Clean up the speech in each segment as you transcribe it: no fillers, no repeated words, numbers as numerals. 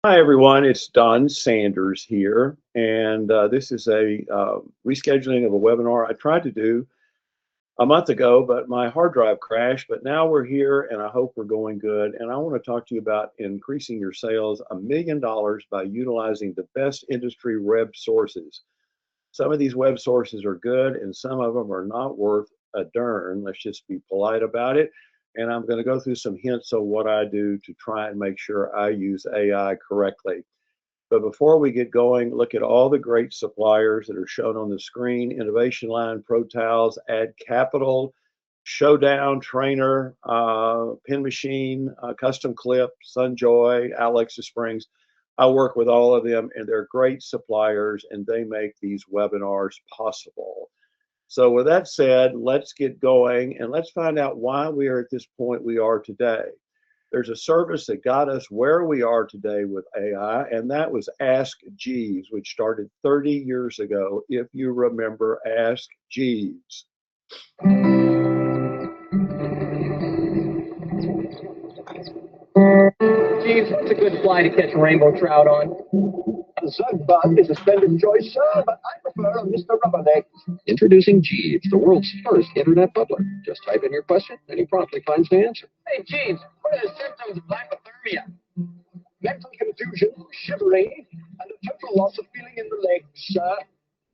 Hi, everyone. It's Don Sanders here, and this is a rescheduling of a webinar I tried to do a month ago, but my hard drive crashed. But now we're here, and I hope we're going good. And I want to talk to you about increasing your sales $1 million by utilizing the best industry web sources. Some of these web sources are good, and some of them are not worth a darn. Let's just be polite about it. And I'm going to go through some hints on what I do to try and make sure I use AI correctly. But before we get going, look at all the great suppliers that are shown on the screen: Innovation Line, Pro Towels, Add Capital, Showdown, Trainer, Pen Machine, Custom Clip, Sunjoy, Alexa Springs. I work with all of them, and they're great suppliers, and they make these webinars possible. So with that said, let's get going, and let's find out why we are at this point we are today. There's a service that got us where we are today with AI, and that was Ask Jeeves, which started 30 years ago, if you remember Ask Jeeves. Jeeves, what's a good fly to catch a rainbow trout on? The sunbug is a splendid choice, sir, but I prefer a Mr. Rubberneck. Introducing Jeeves, the world's first internet butler. Just type in your question, and he promptly finds the answer. Hey, Jeeves, what are the symptoms of hypothermia? Mental confusion, shivering, and a total loss of feeling in the legs, sir.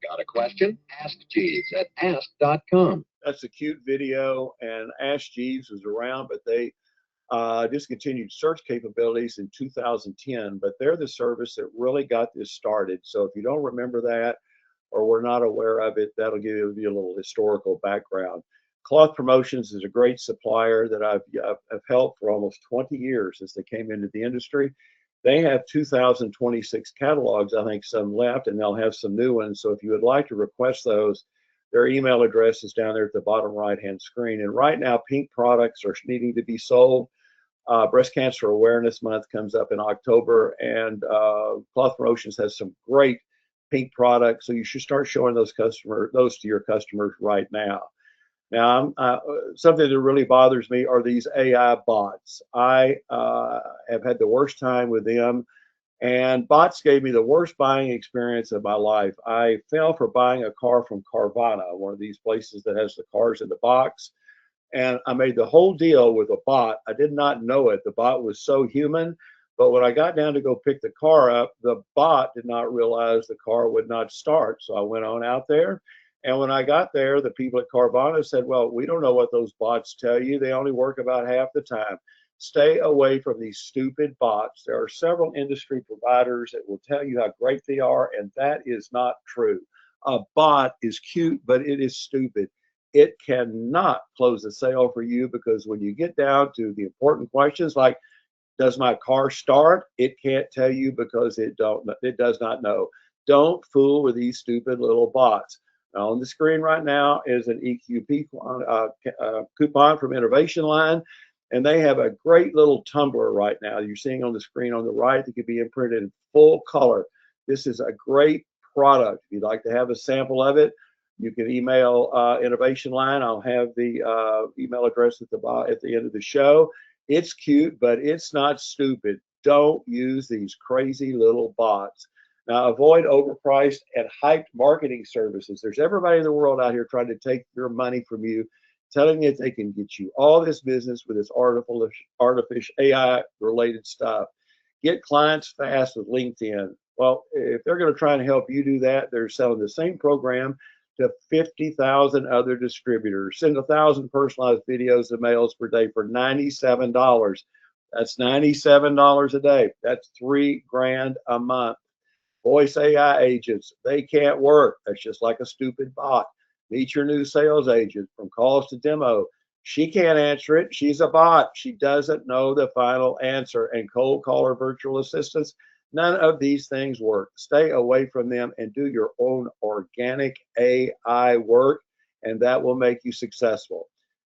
Got a question? Ask Jeeves at ask.com. That's a cute video, and Ask Jeeves was around, but they discontinued search capabilities in 2010, but they're the service that really got this started. So if you don't remember that or were not aware of it, that'll give you a little historical background. Cloth Promotions is a great supplier that I've helped for almost 20 years since they came into the industry. They have 2026 catalogs, I think some left, and they'll have some new ones. So if you would like to request those, their email address is down there at the bottom right-hand screen. And right now, pink products are needing to be sold. Breast Cancer Awareness Month comes up in October, and Cloth Promotions has some great pink products. So you should start showing those to your customers right now. Now, something that really bothers me are these AI bots. I have had the worst time with them, and bots gave me the worst buying experience of my life. I fell for buying a car from Carvana, one of these places that has the cars in the box. And I made the whole deal with a bot. I did not know it. The bot was so human. But when I got down to go pick the car up, the bot did not realize the car would not start. So I went on out there. And when I got there, the people at Carvana said, well, we don't know what those bots tell you. They only work about half the time. Stay away from these stupid bots. There are several industry providers that will tell you how great they are, and that is not true. A bot is cute, but it is stupid. It cannot close a sale for you, because when you get down to the important questions like, does my car start? It can't tell you because it does not know. Don't fool with these stupid little bots. Now, on the screen right now is an EQP coupon from Innovation Line, and they have a great little tumbler right now you're seeing on the screen on the right that can be imprinted in full color. This is a great product. If you'd like to have a sample of it, you can email Innovation Line. I'll have the email address at the end of the show. It's cute, but it's not stupid. Don't use these crazy little bots. Now, avoid overpriced and hyped marketing services. There's everybody in the world out here trying to take your money from you, telling you that they can get you all this business with this artificial AI-related stuff. Get clients fast with LinkedIn. Well, if they're going to try and help you do that, they're selling the same program to 50,000 other distributors. Send 1,000 personalized videos to mails per day for $97. That's $97 a day. That's $3,000 a month. Voice AI agents, they can't work. That's just like a stupid bot. Meet your new sales agent from calls to demo. She can't answer it. She's a bot. She doesn't know the final answer. And cold caller virtual assistants, none of these things work. Stay away from them and do your own organic AI work, and that will make you successful.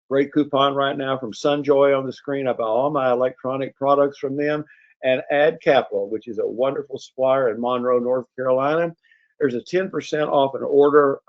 Great coupon right now from Sunjoy on the screen. I buy all my electronic products from them. And Add Capital, which is a wonderful supplier in Monroe, North Carolina. There's a 10% off an order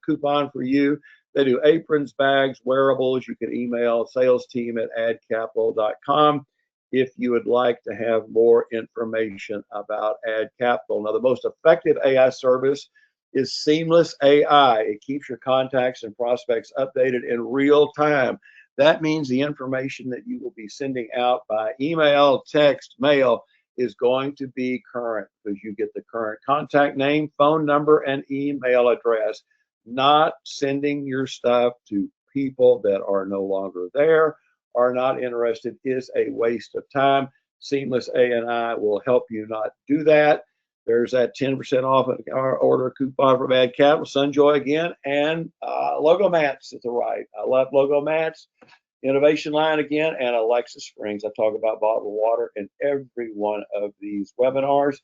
coupon for you. They do aprons, bags, wearables. You can email sales team at addcapital.com. if you would like to have more information about Ad Capital. Now, the most effective AI service is Seamless AI. It keeps your contacts and prospects updated in real time. That means the information that you will be sending out by email, text, mail is going to be current, because you get the current contact name, phone number, and email address. Not sending your stuff to people that are no longer there, are not interested, is a waste of time. Seamless AI will help you not do that. There's that 10% off our order coupon from Ad Capital, Sunjoy again, and Logo Mats at the right. I love Logo Mats. Innovation Line again, and Alexa Springs. I talk about bottled water in every one of these webinars,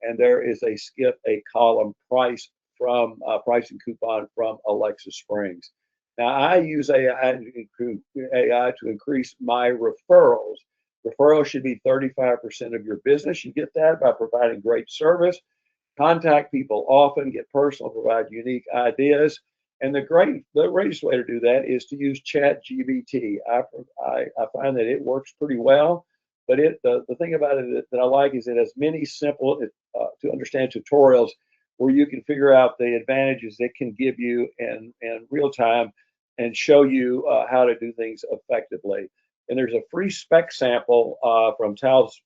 and there is a skip a column price from pricing coupon from Alexa Springs. Now, I use AI to increase my referrals. Referrals should be 35% of your business. You get that by providing great service, contact people often, get personal, provide unique ideas. And the greatest way to do that is to use ChatGPT. I find that it works pretty well, but the thing about it that I like is it has many simple to understand tutorials where you can figure out the advantages it can give you in real time and show you how to do things effectively. And there's a free spec sample from Towels,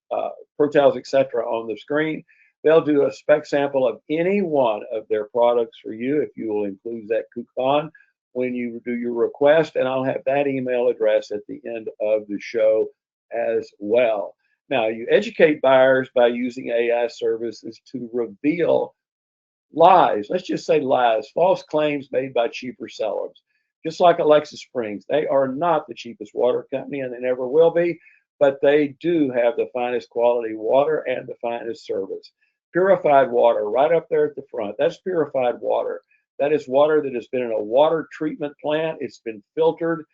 Pro Towels, etc. on the screen. They'll do a spec sample of any one of their products for you if you will include that coupon when you do your request, and I'll have that email address at the end of the show as well. Now, you educate buyers by using AI services to reveal lies. Let's just say lies, false claims made by cheaper sellers. Just like Alexa Springs, they are not the cheapest water company, and they never will be, but they do have the finest quality water and the finest service. Purified water right up there at the front. That's purified water. That is water that has been in a water treatment plant. It's been filtered.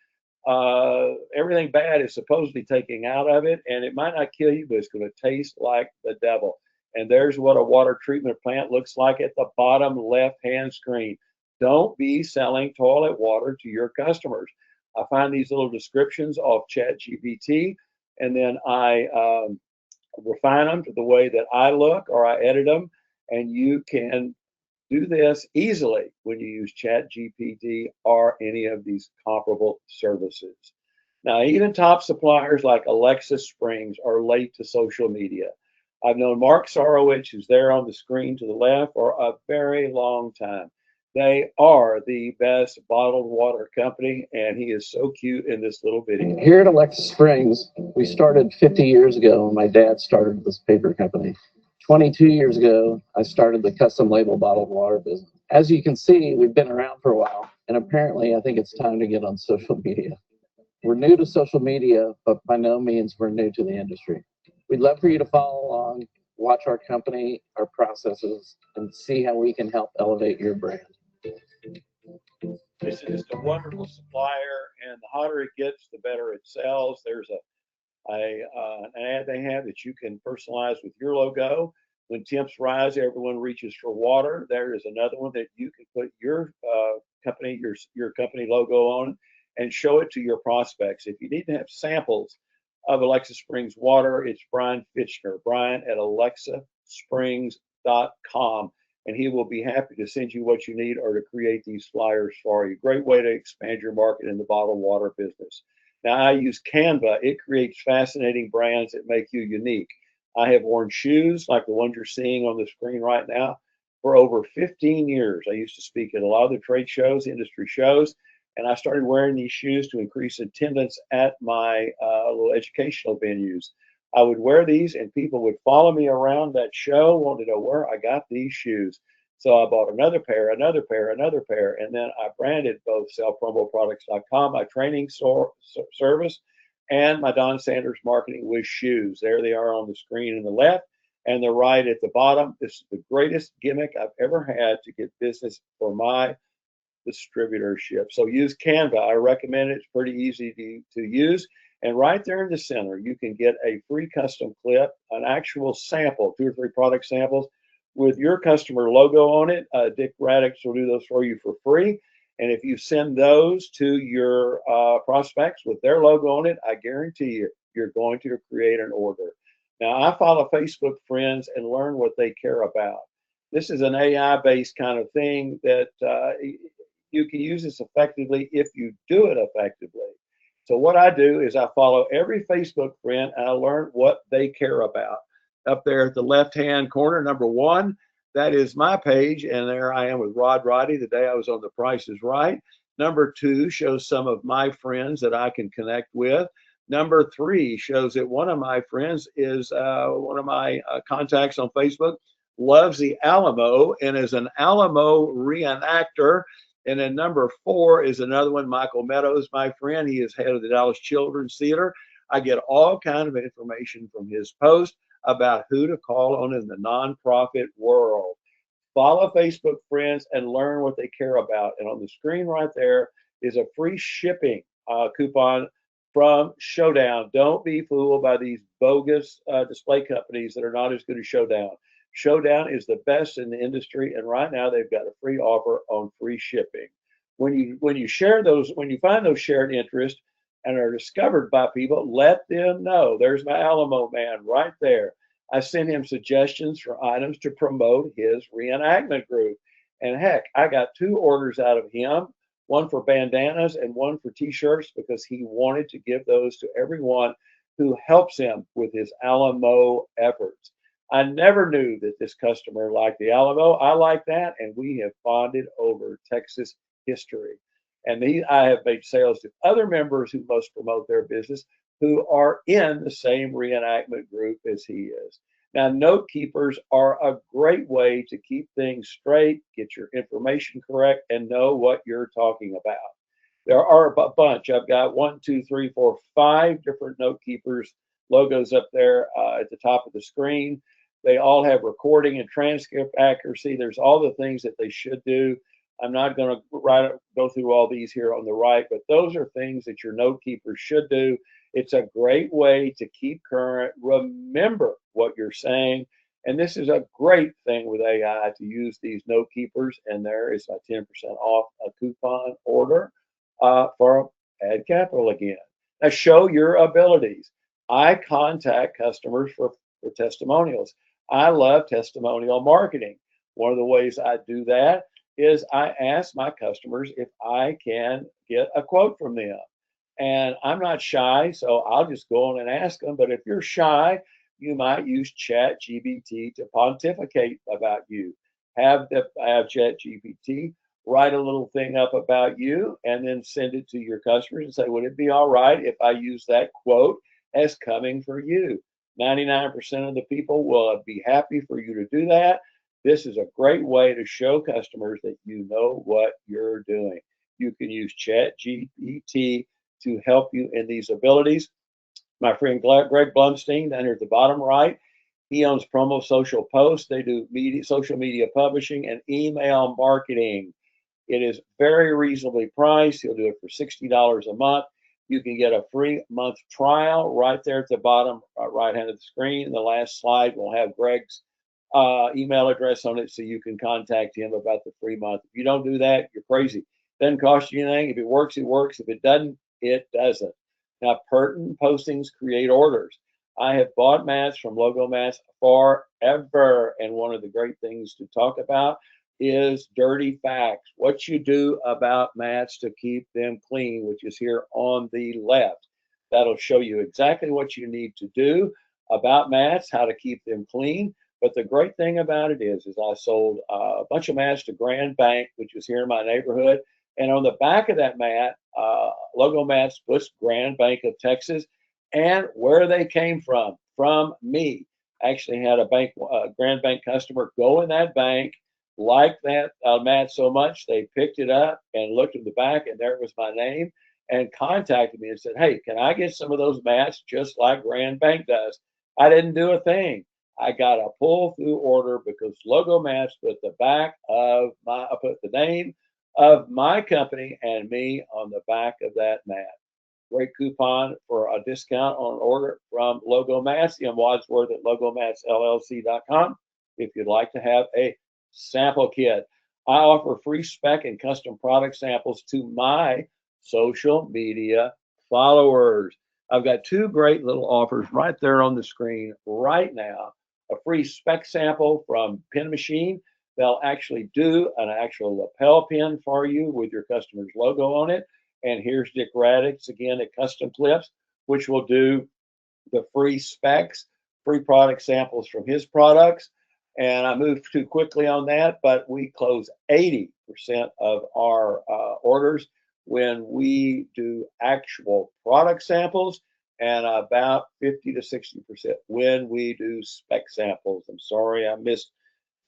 Everything bad is supposedly taken out of it, and it might not kill you, but it's going to taste like the devil. And there's what a water treatment plant looks like at the bottom left-hand screen. Don't be selling toilet water to your customers. I find these little descriptions off ChatGPT, and then I refine them to the way that I look, or I edit them, and you can do this easily when you use ChatGPT or any of these comparable services. Now, even top suppliers like Alexa Springs are late to social media. I've known Mark Sorowitz, who's there on the screen to the left, for a very long time. They are the best bottled water company, and he is so cute in this little video. Here at Alexa Springs, we started 50 years ago when my dad started this paper company. 22 years ago, I started the custom label bottled water business. As you can see, we've been around for a while, and apparently I think it's time to get on social media. We're new to social media, but by no means we're new to the industry. We'd love for you to follow along, watch our company, our processes, and see how we can help elevate your brand. This is just a wonderful supplier, and the hotter it gets, the better it sells. There's an ad they have that you can personalize with your logo. When temps rise, everyone reaches for water. There is another one that you can put your company logo on and show it to your prospects. If you need to have samples of Alexa Springs water, it's Brian Fitchner, Brian at alexasprings.com. And he will be happy to send you what you need or to create these flyers for you. Great way to expand your market in the bottled water business. Now, I use Canva. It creates fascinating brands that make you unique. I have worn shoes like the ones you're seeing on the screen right now for over 15 years. I used to speak at a lot of the trade shows, industry shows, and I started wearing these shoes to increase attendance at my little educational venues. I would wear these and people would follow me around that show, wanting to know where I got these shoes. So I bought another pair, and then I branded both sellpromoproducts.com, my training service, and my Don Sanders Marketing with Shoes. There they are on the screen in the left, and they're right at the bottom. This is the greatest gimmick I've ever had to get business for my distributorship. So use Canva. I recommend it. It's pretty easy to use. And right there in the center, you can get a free custom clip, an actual sample, 2 or 3 product samples with your customer logo on it. Dick Radix will do those for you for free. And if you send those to your prospects with their logo on it, I guarantee you, you're going to create an order. Now, I follow Facebook friends and learn what they care about. This is an AI-based kind of thing that you can use this effectively if you do it effectively. So what I do is I follow every Facebook friend and I learn what they care about. Up there at the left-hand corner, number one, that is my page, and there I am with Rod Roddy the day I was on The Price is Right. Number two shows some of my friends that I can connect with. Number three shows that one of my friends is one of my contacts on Facebook, loves the Alamo and is an Alamo reenactor. And then number four is another one, Michael Meadows, my friend. He is head of the Dallas Children's Theater. I get all kind of information from his post about who to call on in the nonprofit world. Follow Facebook friends and learn what they care about. And on the screen right there is a free shipping coupon from Showdown. Don't be fooled by these bogus display companies that are not as good as Showdown. Showdown is the best in the industry, and right now they've got a free offer on free shipping. When you share those, when you find those shared interests and are discovered by people, let them know. There's my Alamo man right there. I sent him suggestions for items to promote his reenactment group. And heck, I got 2 orders out of him, one for bandanas and one for t-shirts, because he wanted to give those to everyone who helps him with his Alamo efforts. I never knew that this customer liked the Alamo. I like that, and we have bonded over Texas history. And I have made sales to other members who must promote their business who are in the same reenactment group as he is. Now, note keepers are a great way to keep things straight, get your information correct, and know what you're talking about. There are a bunch. I've got 1, 2, 3, 4, 5 different note keepers logos up there at the top of the screen. They all have recording and transcript accuracy. There's all the things that they should do. I'm not going to go through all these here on the right, but those are things that your note keepers should do. It's a great way to keep current, remember what you're saying. And this is a great thing with AI to use these note keepers. And there is a 10% off a coupon order for Add Capital again. Now, show your abilities. I contact customers for testimonials. I love testimonial marketing. One of the ways I do that is I ask my customers if I can get a quote from them. And I'm not shy, so I'll just go on and ask them. But if you're shy, you might use ChatGPT to pontificate about you. Have ChatGPT write a little thing up about you and then send it to your customers and say, would it be all right if I use that quote as coming for you? 99% of the people will be happy for you to do that. This is a great way to show customers that you know what you're doing. You can use ChatGPT to help you in these abilities. My friend Greg Blumstein down here at the bottom right, he owns Promo Social Post. They do social media publishing and email marketing. It is very reasonably priced. He'll do it for $60 a month. You can get a free month trial right there at the bottom right hand of the screen. The last slide will have Greg's email address on it so you can contact him about the free month. If you don't do that, you're crazy. Doesn't cost you anything. If it works, it works. If it doesn't, it doesn't. Now, pertinent postings create orders. I have bought mats from Logo Mats forever, and one of the great things to talk about is dirty facts. What you do about mats to keep them clean, which is here on the left. That'll show you exactly what you need to do about mats, how to keep them clean. But the great thing about it is I sold a bunch of mats to Grand Bank, which is here in my neighborhood. And on the back of that mat, Logo Mats puts Grand Bank of Texas and where they came from me. Actually had a Grand Bank customer go in that bank, liked that mat so much, they picked it up and looked at the back, and there was my name, and contacted me and said, hey, can I get some of those mats just like Grand Bank does? I didn't do a thing. I got a pull-through order because Logo Mats put put the name of my company and me on the back of that mat. Great coupon for a discount on order from Logo Mats, Jim Wadsworth at logomatsllc.com if you'd like to have a sample kit. I offer free spec and custom product samples to my social media followers. I've got two great little offers right there on the screen right now. A free spec sample from Pen Machine. They'll actually do an actual lapel pin for you with your customer's logo on it. And here's Dick Radix again at Custom Clips, which will do the free specs, free product samples from his products. And I moved too quickly on that, but we close 80% of our orders when we do actual product samples, and about 50 to 60% when we do spec samples. I'm sorry I missed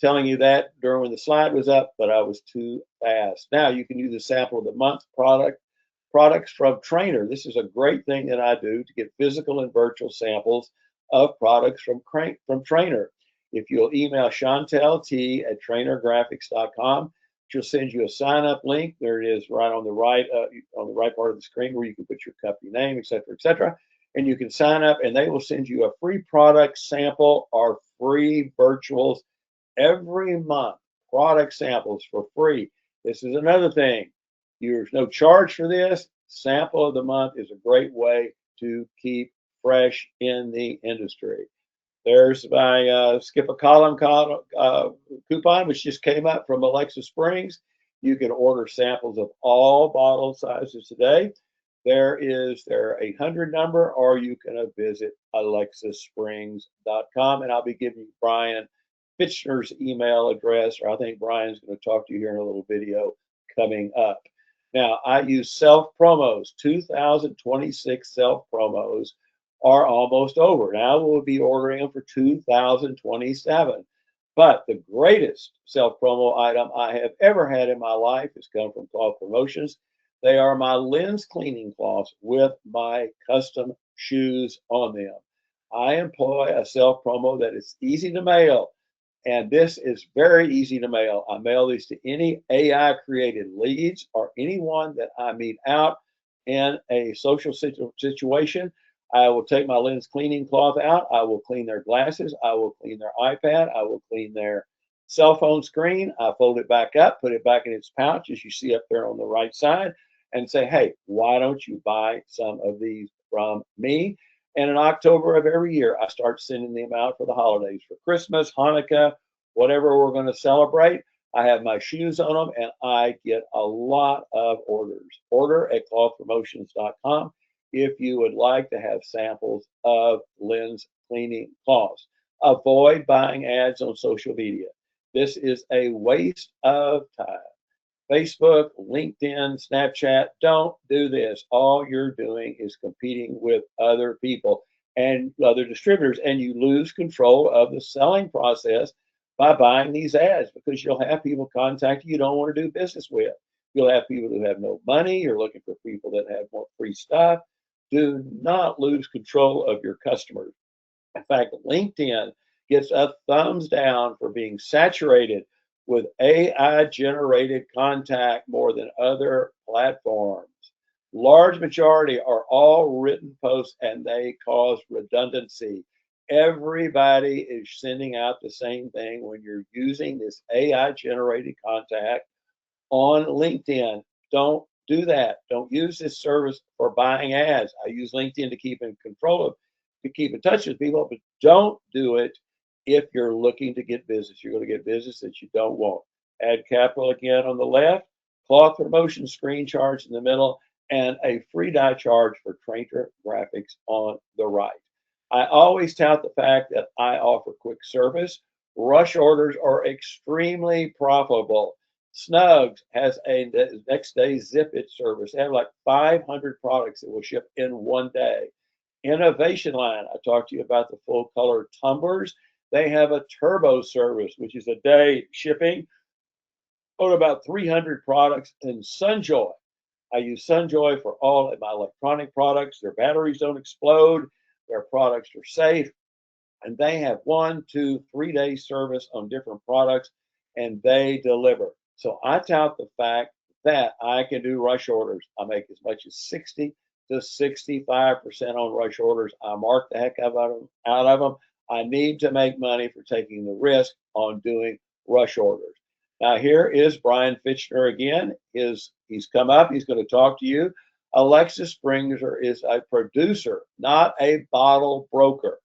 telling you that during when the slide was up, but I was too fast. Now you can use the sample of the month products from Trainer. This is a great thing that I do to get physical and virtual samples of products from Trainer. If you'll email Chantel T at trainergraphics.com, she'll send you a sign up link. There it is right on the right part of the screen where you can put your company name, et cetera, and you can sign up and they will send you a free product sample or free virtuals every month. Product samples for free. This is another thing. There's no charge for this. Sample of the month is a great way to keep fresh in the industry. There's my Skip a Column coupon, which just came up from Alexa Springs. You can order samples of all bottle sizes today. There is their 800 number, or you can visit alexasprings.com, and I'll be giving you Brian Fitchner's email address, or I think Brian's going to talk to you here in a little video coming up. Now, I use self promos. 2026 self promos are almost over. Now we'll be ordering them for 2027. But the greatest self promo item I have ever had in my life has come from Cloth Promotions. They are my lens cleaning cloths with my custom shoes on them. I employ a self promo that is easy to mail, and this is very easy to mail. I mail these to any AI created leads or anyone that I meet out in a social situation. I will take my lens cleaning cloth out. I will clean their glasses. I will clean their iPad. I will clean their cell phone screen. I fold it back up, put it back in its pouch, as you see up there on the right side, and say, hey, why don't you buy some of these from me? And in October of every year, I start sending them out for the holidays, for Christmas, Hanukkah, whatever we're going to celebrate. I have my shoes on them, and I get a lot of orders. Order at clothpromotions.com if you would like to have samples of lens cleaning cloths. Avoid buying ads on social media. This is a waste of time. Facebook, LinkedIn, Snapchat, don't do this. All you're doing is competing with other people and other distributors, and you lose control of the selling process by buying these ads, because you'll have people contact you don't want to do business with. You'll have people who have no money. You're looking for people that have more free stuff. Do not lose control of your customers. In fact, LinkedIn gets a thumbs down for being saturated with AI generated contact more than other platforms. Large majority are all written posts, and they cause redundancy. Everybody is sending out the same thing when you're using this AI generated contact on LinkedIn. Don't do that. Don't use this service for buying ads. I use LinkedIn to keep in control of, to keep in touch with people, but don't do it if you're looking to get business. You're going to get business that you don't want. Ad capital again on the left, Cloth Promotion screen charge in the middle, and a free die charge for Trainer Graphics on the right. I always tout the fact that I offer quick service. Rush orders are extremely profitable. Snugs has a next day zip it service. They have like 500 products that will ship in one day. Innovation Line, I talked to you about the full color tumblers. They have a turbo service, which is a day shipping on about 300 products. And Sunjoy, I use Sunjoy for all of my electronic products. Their batteries don't explode. Their products are safe. And they have 1, 2, 3 day service on different products, and they deliver. So I tout the fact that I can do rush orders. I make as much as 60 to 65% on rush orders. I mark the heck out of them. I need to make money for taking the risk on doing rush orders. Now here is Brian Fitchner again. He's come up. He's going to talk to you Alexis Springer is a producer, not a bottle broker.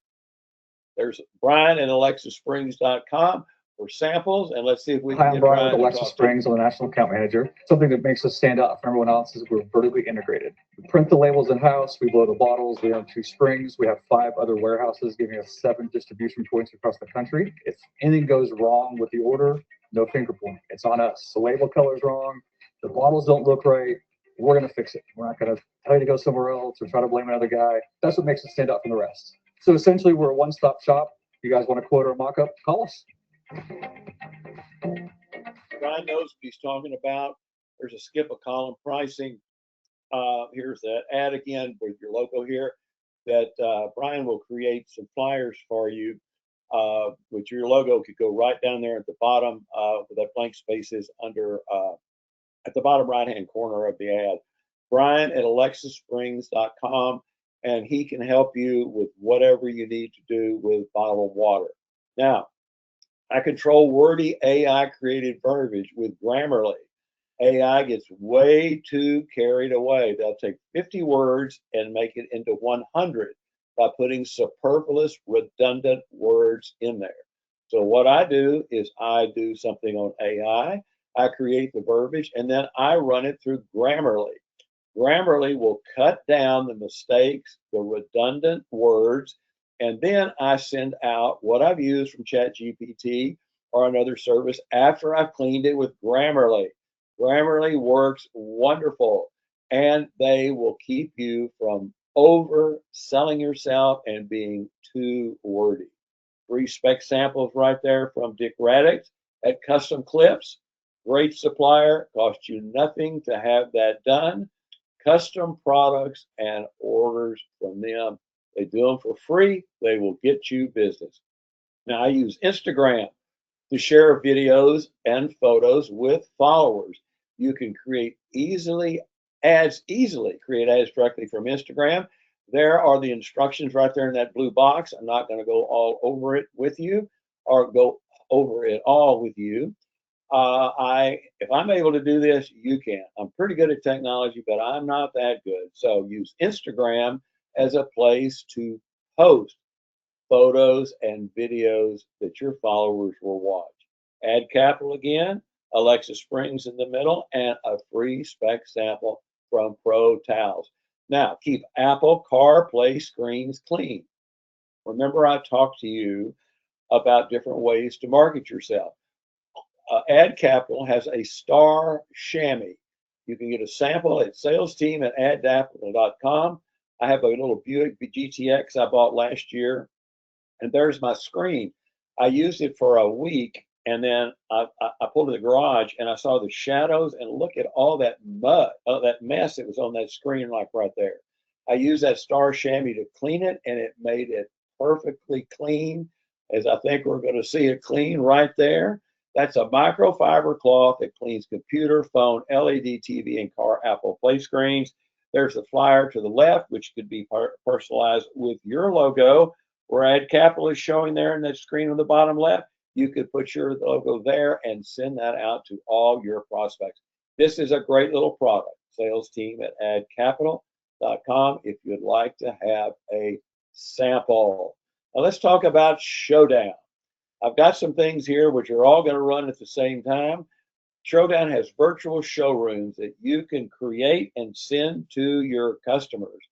There's Brian at AlexisSprings.com for samples, and let's see if we Hi, can I'm get Brian Brian with to Alexis talk to Springs. I'm the national account manager. Something that makes us stand out from everyone else is we're vertically integrated. We print the labels in-house, we blow the bottles, we own 2 springs, we have 5 other warehouses giving us 7 distribution points across the country. If anything goes wrong with the order, no finger point. It's on us. The label color's wrong, the bottles don't look right, we're gonna fix it. We're not gonna tell you to go somewhere else or try to blame another guy. That's what makes us stand out from the rest. So essentially, we're a one-stop shop. If you guys want a quote or a mock-up, call us. Brian knows what he's talking about. There's a skip a column pricing. Here's that ad again with your logo here that Brian will create some flyers for you with your logo. Could go right down there at the bottom with that blank spaces under at the bottom right hand corner of the ad. Brian at AlexisSprings.com, and he can help you with whatever you need to do with bottled water. Now, I control wordy AI created verbiage with Grammarly. AI gets way too carried away. They'll take 50 words and make it into 100 by putting superfluous, redundant words in there. So what I do is I do something on AI, I create the verbiage, and then I run it through Grammarly. Grammarly will cut down the mistakes, the redundant words, and then I send out what I've used from ChatGPT or another service after I've cleaned it with Grammarly. Grammarly works wonderful, and they will keep you from overselling yourself and being too wordy. 3 spec samples right there from Dick Raddick at Custom Clips. Great supplier, cost you nothing to have that done. Custom products and orders from them. They do them for free. They will get you business. Now, I use Instagram to share videos and photos with followers. You can create ads directly from Instagram. There are the instructions right there in that blue box. I'm not going to go all over it with you or go over it all with you. If I'm able to do this, you can. I'm pretty good at technology, but I'm not that good. So use Instagram as a place to post photos and videos that your followers will watch. Add capital again, Alexis Springs in the middle, and a free spec sample from Pro Towels. Now, keep Apple CarPlay screens clean. Remember, I talked to you about different ways to market yourself. Ad Capital has a star chamois. You can get a sample at salesteam at adcapital.com. I have a little Buick GTX I bought last year, and there's my screen. I used it for a week, and then I pulled to the garage, and I saw the shadows, and look at all that mud, that mess that was on that screen, like right there. I used that star chamois to clean it, and it made it perfectly clean, as I think we're going to see it clean right there. That's a microfiber cloth that cleans computer, phone, LED, TV, and car Apple Play screens. There's the flyer to the left, which could be personalized with your logo, where Ad Capital is showing there in that screen on the bottom left. You could put your logo there and send that out to all your prospects. This is a great little product. Sales team at adcapital.com if you'd like to have a sample. Now let's talk about Showdown. I've got some things here which are all going to run at the same time. Showdown has virtual showrooms that you can create and send to your customers,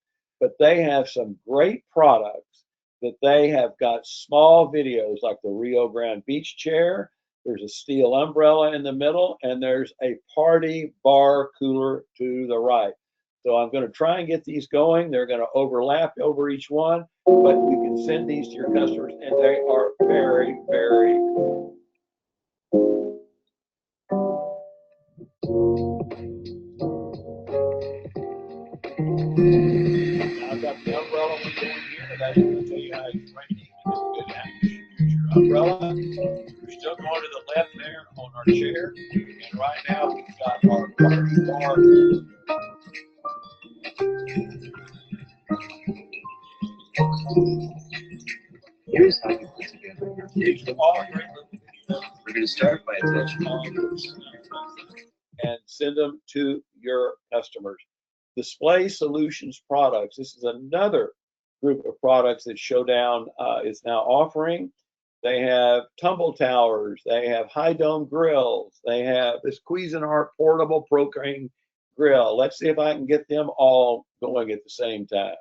but they have some great products that they have got small videos like the Rio Grande Beach chair. There's a steel umbrella in the middle, and there's a party bar cooler to the right. So I'm going to try and get these going. They're going to overlap over each one, but you can send these to your customers, and they are very, very cool. Now I've got the umbrella one going here. That's going to tell you how it's raining. It's good to have your umbrella. We're still going to the left there on our chair. And right now we've got our party bar. Here's how you put together your These are all great little videos. We're going to start by attaching and send them to your customers. Display Solutions Products. This is another group of products that Showdown is now offering. They have tumble towers. They have high dome grills. They have this Cuisinart portable propane grill. Let's see if I can get them all going at the same time.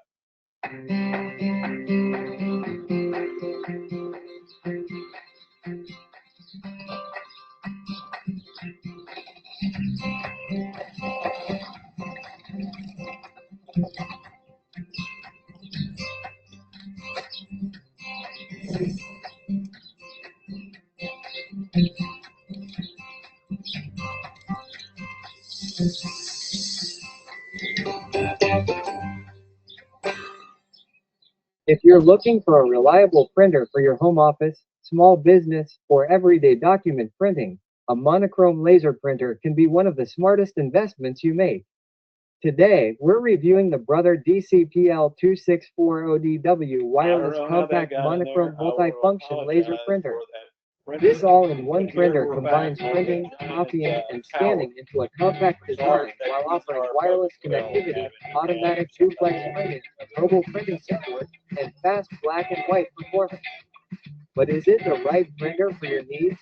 If you're looking for a reliable printer for your home office, small business, or everyday document printing, a monochrome laser printer can be one of the smartest investments you make. Today, we're reviewing the Brother DCPL2640DW wireless compact monochrome multifunction laser printer. This all-in-one printer combines printing, copying, and scanning into a compact design while offering wireless connectivity, automatic duplex printing, mobile printing support, and fast black and white performance. But is it the right printer for your needs?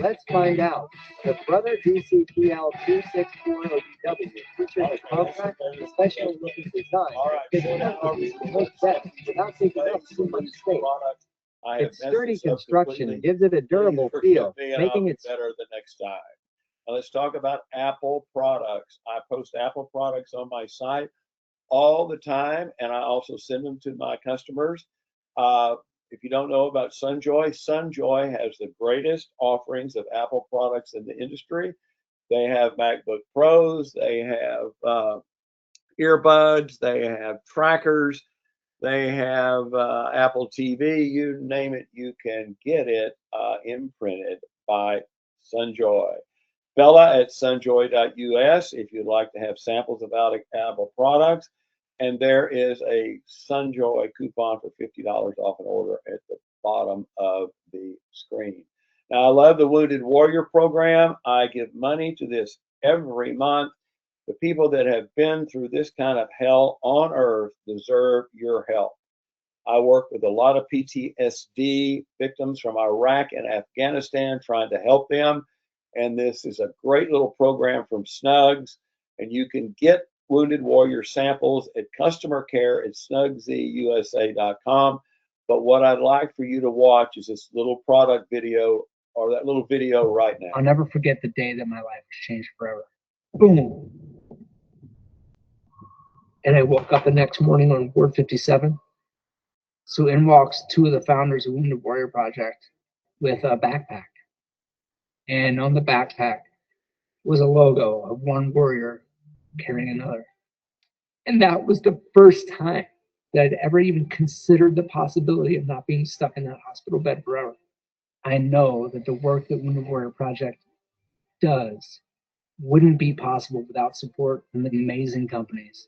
Let's find out. The Brother DCPL2640DW features a compact, professional-looking design that produces the most best without taking up too much space. Its sturdy construction gives it a durable feel, making it better the next time. Now let's talk about Apple products. I post Apple products on my site all the time, and I also send them to my customers. If you don't know about Sunjoy has the greatest offerings of Apple products in the industry. They have MacBook Pros, they have earbuds, they have trackers, they have Apple TV, you name it, you can get it imprinted by Sunjoy. Bella at sunjoy.us if you'd like to have samples of Apple products. And there is a Sunjoy coupon for $50 off an order at the bottom of the screen. Now, I love the Wounded Warrior program. I give money to this every month. The people that have been through this kind of hell on earth deserve your help. I work with a lot of PTSD victims from Iraq and Afghanistan, trying to help them. And this is a great little program from Snugs. And you can get Wounded Warrior samples at customer care at snugzusa.com. But what I'd like for you to watch is this little product video, or that little video right now. I'll never forget the day that my life was changed forever. Boom. And I woke up the next morning on Ward 57. So in walks two of the founders of Wounded Warrior Project with a backpack. And on the backpack was a logo of one warrior carrying another. And that was the first time that I'd ever even considered the possibility of not being stuck in that hospital bed forever. I know that the work that Wounded Warrior Project does wouldn't be possible without support from the amazing companies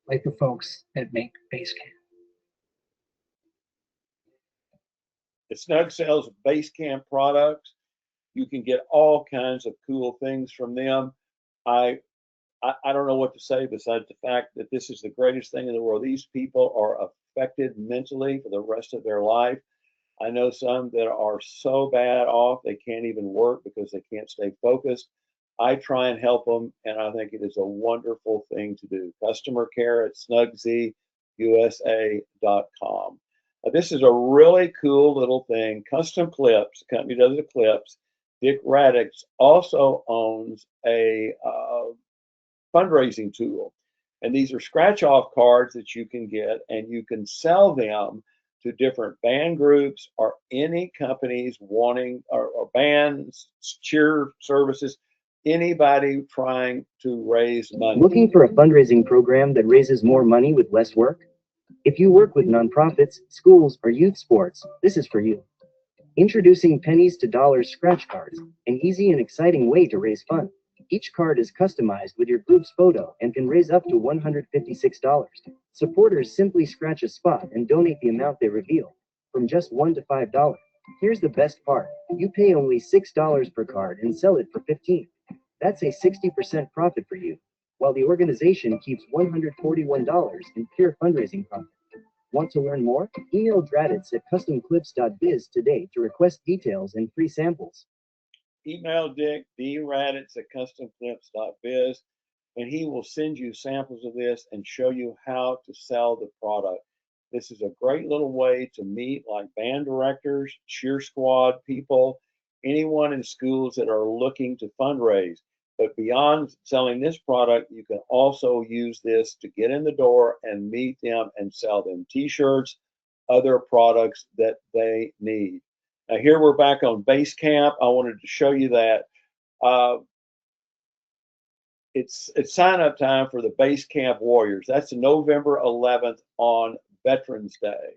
like the folks that make Basecamp. The Snug sells Basecamp products. You can get all kinds of cool things from them. I don't know what to say besides the fact that this is the greatest thing in the world. These people are affected mentally for the rest of their life. I know some that are so bad off they can't even work because they can't stay focused. I try and help them, and I think it is a wonderful thing to do. Customer care at snugzusa.com. This is a really cool little thing. Custom Clips, the company does the clips. Dick Radix also owns a fundraising tool. And these are scratch-off cards that you can get, and you can sell them to different band groups or any companies wanting, or bands, cheer services, anybody trying to raise money. Looking for a fundraising program that raises more money with less work? If you work with nonprofits, schools, or youth sports, this is for you. Introducing Pennies to Dollars scratch cards, an easy and exciting way to raise funds. Each card is customized with your group's photo and can raise up to $156. Supporters simply scratch a spot and donate the amount they reveal, from just $1 to $5. Here's the best part. You pay only $6 per card and sell it for $15. That's a 60% profit for you. while the organization keeps $141 in pure fundraising profit. Want to learn more? Email Draditz at customclips.biz today to request details and free samples. Email Dick, draditz at customclips.biz, and he will send you samples of this and show you how to sell the product. This is a great little way to meet like band directors, cheer squad people, anyone in schools that are looking to fundraise. But beyond selling this product, you can also use this to get in the door and meet them and sell them t-shirts, other products that they need. Now here we're back on base camp. I wanted to show you that it's sign up time for the base camp warriors. That's November 11th on Veterans Day.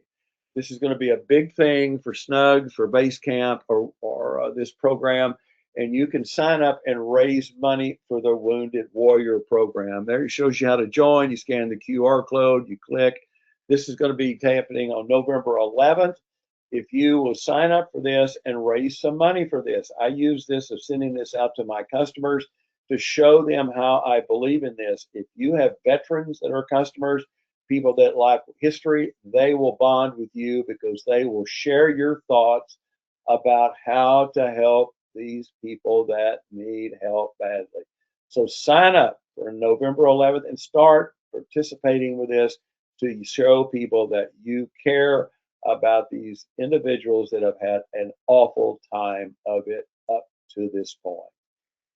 This is going to be a big thing for Snugs, for base camp, or this program. And you can sign up and raise money for the Wounded Warrior program. There it shows you how to join. You scan the QR code, you click. This is going to be happening on November 11th. If you will sign up for this and raise some money for this, I use this of sending this out to my customers to show them how I believe in this. If you have veterans that are customers, people that like history, they will bond with you because they will share your thoughts about how to help these people that need help badly. So sign up for November 11th and start participating with this to show people that you care about these individuals that have had an awful time of it up to this point.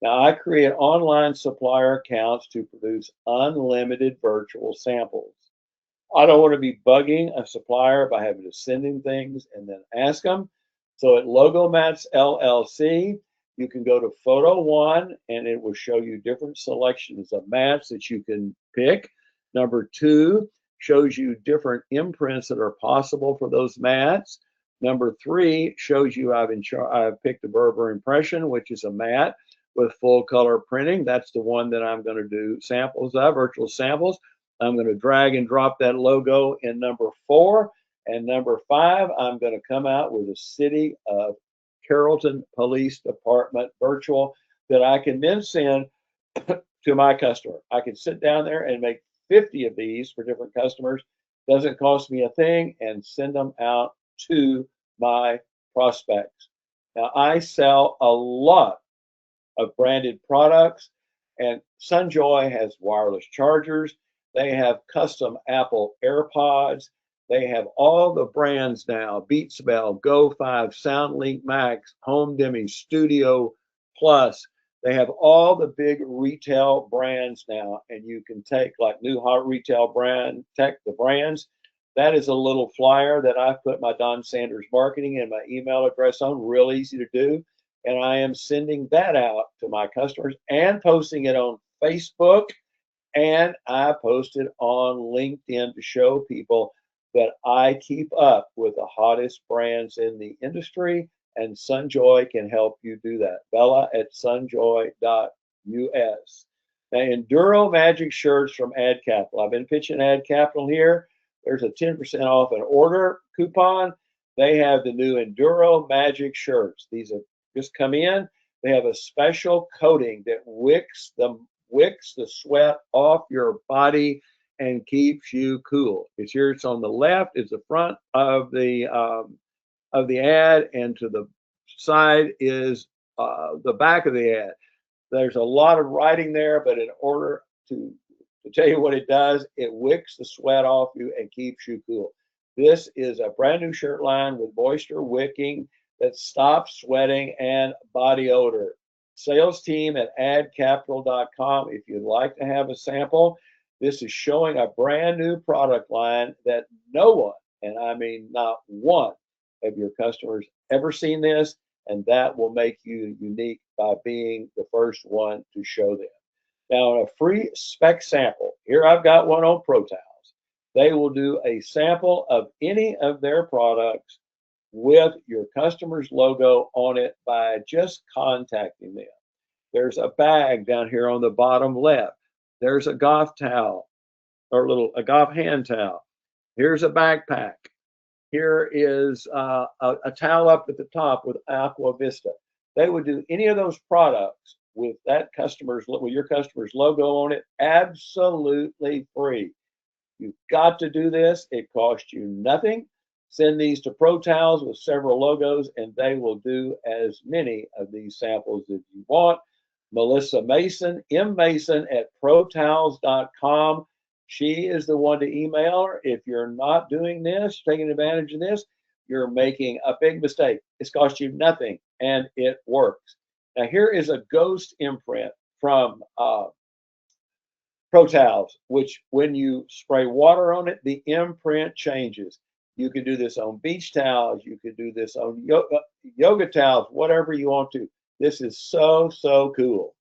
Now, I create online supplier accounts to produce unlimited virtual samples. I don't want to be bugging a supplier by having to send him things and then ask them. So at Logomats LLC, you can go to photo one and it will show you different selections of mats that you can pick. Number two shows you different imprints that are possible for those mats. Number three shows you I've picked a Berber impression, which is a mat with full color printing. That's the one that I'm going to do samples of, virtual samples. I'm going to drag and drop that logo in number 4. And number 5, I'm going to come out with a City of Carrollton Police Department virtual that I can then send to my customer. I can sit down there and make 50 of these for different customers. Doesn't cost me a thing, and send them out to my prospects. Now, I sell a lot of branded products, and Sunjoy has wireless chargers. They have custom Apple AirPods. They have all the brands now: Beats Bell, Go 5, SoundLink Max, Home Demi, Studio Plus. They have all the big retail brands now, and you can take like New Hot Retail brand, take the brands. That is a little flyer that I put my Don Sanders marketing and my email address on, real easy to do. And I am sending that out to my customers and posting it on Facebook. And I post it on LinkedIn to show people that I keep up with the hottest brands in the industry, and Sunjoy can help you do that. Bella at sunjoy.us. Now, Enduro Magic shirts from Ad Capital. I've been pitching Ad Capital here. There's a 10% off an order coupon. They have the new Enduro Magic shirts. These have just come in. They have a special coating that wicks the sweat off your body and keeps you cool. It's here. It's on the left. It's the front of the ad, and to the side is the back of the ad. There's a lot of writing there, but in order to tell you what it does, it wicks the sweat off you and keeps you cool. This is a brand new shirt line with moisture wicking that stops sweating and body odor. Sales team at adcapital.com if you'd like to have a sample. This is showing a brand new product line that no one, and I mean not one, of your customers ever seen this, and that will make you unique by being the first one to show them. Now, a free spec sample, here I've got one on Pro Towels. They will do a sample of any of their products with your customer's logo on it by just contacting them. There's a bag down here on the bottom left. There's a golf towel, or a golf hand towel. Here's a backpack. Here is a towel up at the top with Aqua Vista. They would do any of those products with your customer's logo on it, absolutely free. You've got to do this. It costs you nothing. Send these to Pro Towels with several logos, and they will do as many of these samples as you want. Melissa Mason, mmason@protowels.com. She is the one to email her. If you're not doing this, taking advantage of this, you're making a big mistake. It's cost you nothing, and it works. Now, here is a ghost imprint from Pro Towels, which when you spray water on it, the imprint changes. You can do this on beach towels. You can do this on yoga towels, whatever you want to. This is so, so cool.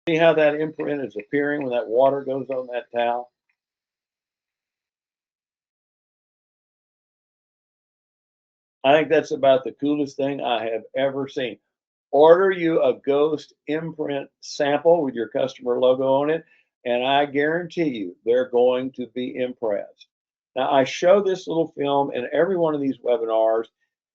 See how that imprint is appearing when that water goes on that towel? I think that's about the coolest thing I have ever seen. Order you a ghost imprint sample with your customer logo on it, and I guarantee you they're going to be impressed. Now, I show this little film in every one of these webinars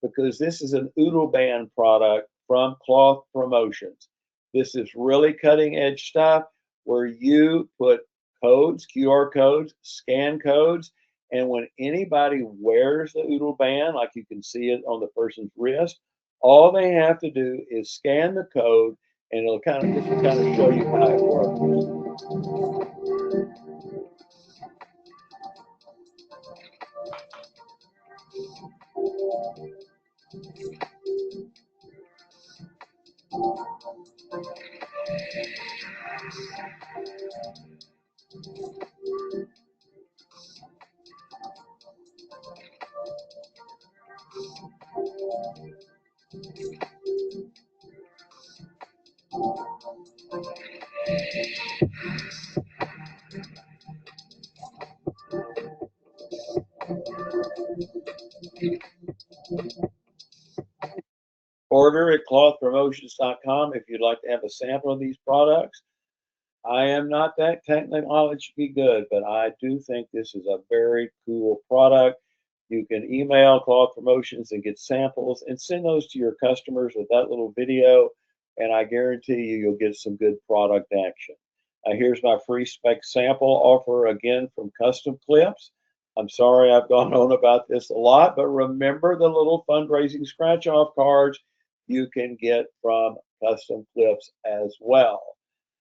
because this is an Oodle Band product from Cloth Promotions. This is really cutting edge stuff where you put codes, QR codes, scan codes, and when anybody wears the Oodle Band, like you can see it on the person's wrist, all they have to do is scan the code, and this will kind of show you how it works. Order at clothpromotions.com if you'd like to have a sample of these products. I am not that technologically good, but I do think this is a very cool product. You can email Cloth Promotions and get samples and send those to your customers with that little video, and I guarantee you'll get some good product action. Here's my free spec sample offer again from Custom Clips. I'm sorry I've gone on about this a lot, but remember the little fundraising scratch off cards you can get from Custom Clips as well.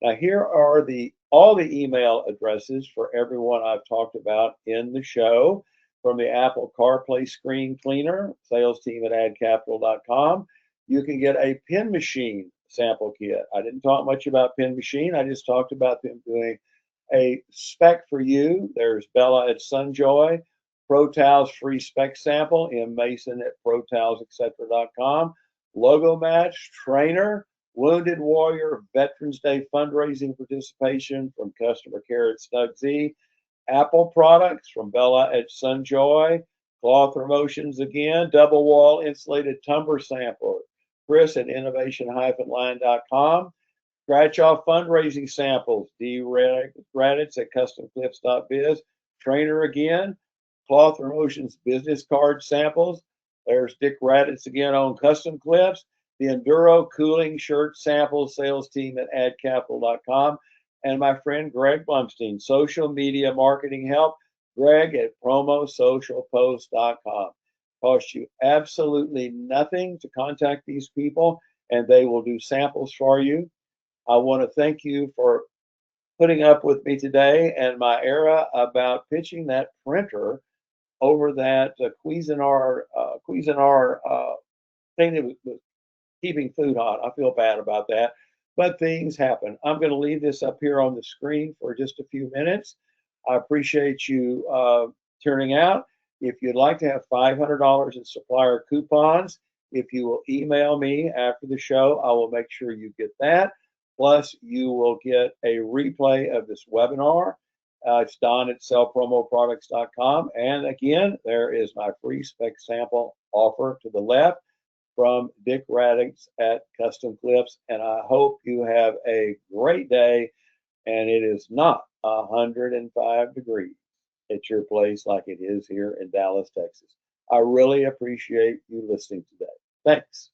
Now here are all the email addresses for everyone I've talked about in the show. From the Apple CarPlay screen cleaner, sales team at addcapital.com. You can get a pen machine sample kit. I didn't talk much about pen machine. I just talked about them doing a spec for you. There's Bella at Sunjoy, Pro Towels free spec sample, M Mason at protowelsetc.com, logo match, trainer, Wounded Warrior, Veterans Day fundraising participation from customer care at Snug Z, Apple products from Bella at Sunjoy, Cloth Promotions again, double wall insulated tumbler sample, Chris at innovation-line.com, scratch off fundraising samples, D. Raditz at customclips.biz, trainer again, Cloth Promotions business card samples. There's Dick Raditz again on Custom Clips, the Enduro cooling shirt samples, sales team at addcapital.com, and my friend Greg Blumstein, social media marketing help, Greg at promosocialpost.com. Costs you absolutely nothing to contact these people, and they will do samples for you. I want to thank you for putting up with me today and my era about pitching that printer over that Cuisinart thing that was keeping food hot. I feel bad about that, but things happen. I'm going to leave this up here on the screen for just a few minutes. I appreciate you turning out. If you'd like to have $500 in supplier coupons, if you will email me after the show, I will make sure you get that. Plus, you will get a replay of this webinar. It's Don at sellpromoproducts.com. And again, there is my free spec sample offer to the left from Dick Raditz at Custom Clips. And I hope you have a great day and it is not 105 degrees at your place like it is here in Dallas, Texas. I really appreciate you listening today. Thanks.